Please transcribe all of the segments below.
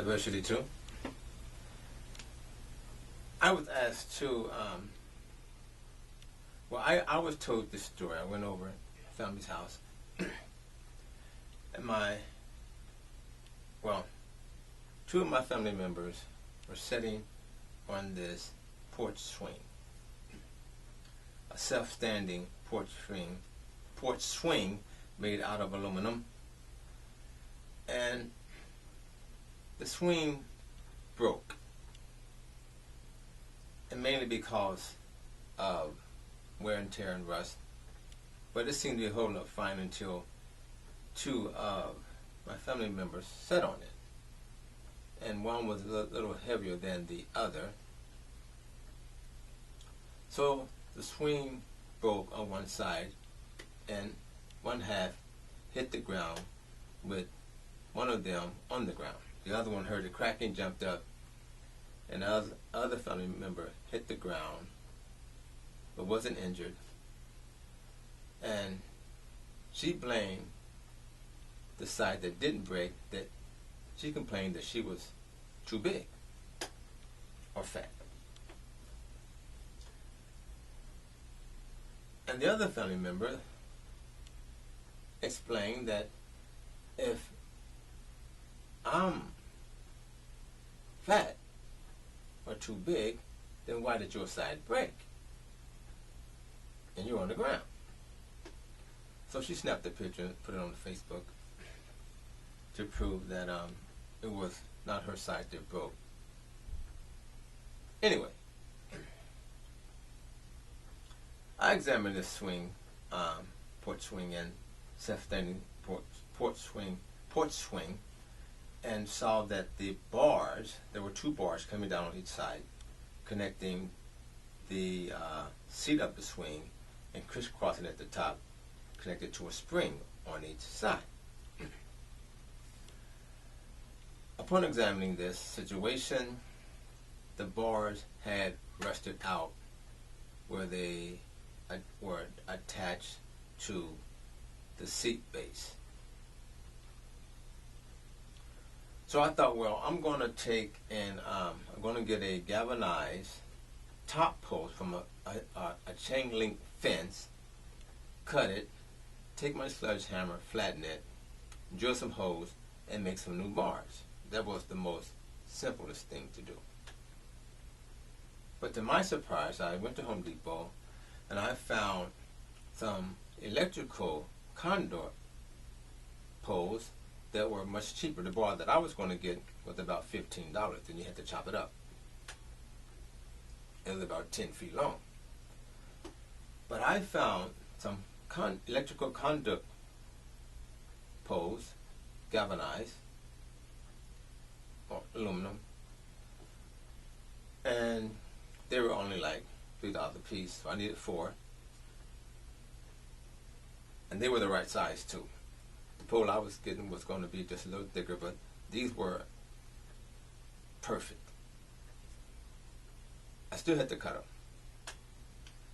Diversity too. I was asked to, I was told this story. I went over to family's house, and two of my family members were sitting on this porch swing, a self-standing porch swing made out of aluminum, and the swing broke, and mainly because of wear and tear and rust. But it seemed to be holding up fine until two of my family members sat on it, and one was a little heavier than the other. So the swing broke on one side, and one half hit the ground with one of them on the ground. The other one heard the cracking, jumped up, and the other family member hit the ground but wasn't injured. And she blamed the side that didn't break, that she complained that she was too big or fat. And the other family member explained that if I'm fat or too big, then why did your side break? And you're on the ground. So she snapped the picture and put it on Facebook to prove that it was not her side that broke. Anyway, I examined this swing, porch swing and self-standing porch swing, and saw that the bars, there were two bars coming down on each side, connecting the seat of the swing and crisscrossing at the top, connected to a spring on each side. Upon examining this situation, the bars had rusted out where they were attached to the seat base. So I thought, well, I'm going to take and I'm going to get a galvanized top post from a chain link fence, cut it, take my sledgehammer, flatten it, drill some holes, and make some new bars. That was the most simplest thing to do. But to my surprise, I went to Home Depot and I found some electrical conduit poles that were much cheaper. The bar that I was going to get was about $15, and you had to chop it up. It was about 10 feet long. But I found some electrical conduit poles, galvanized, or aluminum, and they were only like $3 a piece, so I needed 4. And they were the right size too. The pole I was getting was going to be just a little thicker, but these were perfect. I still had to cut them.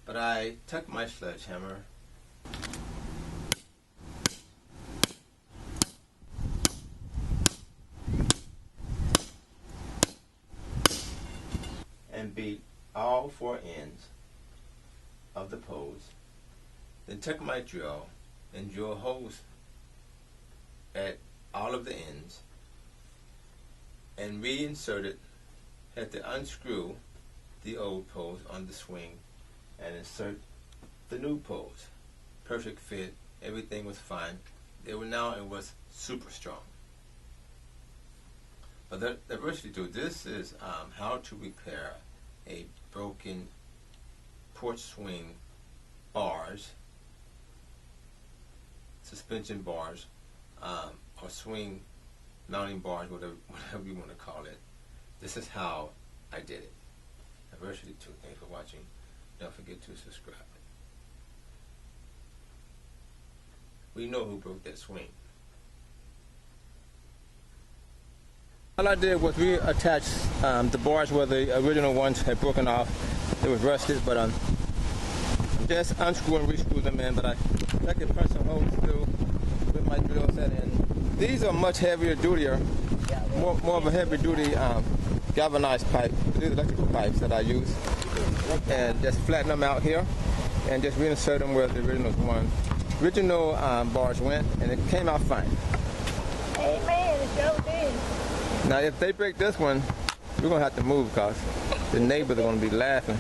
But I took my sledgehammer and beat all 4 ends of the poles, then took my drill and drill holes at all of the ends, and reinserted, had to unscrew the old poles on the swing and insert the new poles. Perfect fit, everything was fine. It was super strong. But the diversity tool, this is how to repair a broken porch swing bars, suspension bars, or swing mounting bars, whatever you want to call it. This is how I did it. Diversity tool. Thanks for watching. Don't forget to subscribe. We know who broke that swing. All I did was reattach the bars where the original ones had broken off. It was rusted, but just unscrew and rescrew them in. But I can punch some holes through with my drill set in. These are much heavier, dutier more of a heavy-duty galvanized pipe. These are electrical pipes that I use, and just flatten them out here, and just reinsert them where the original bars went, and it came out fine. Amen. It sure did. Now, if they break this one, we're gonna have to move because the neighbors are gonna be laughing.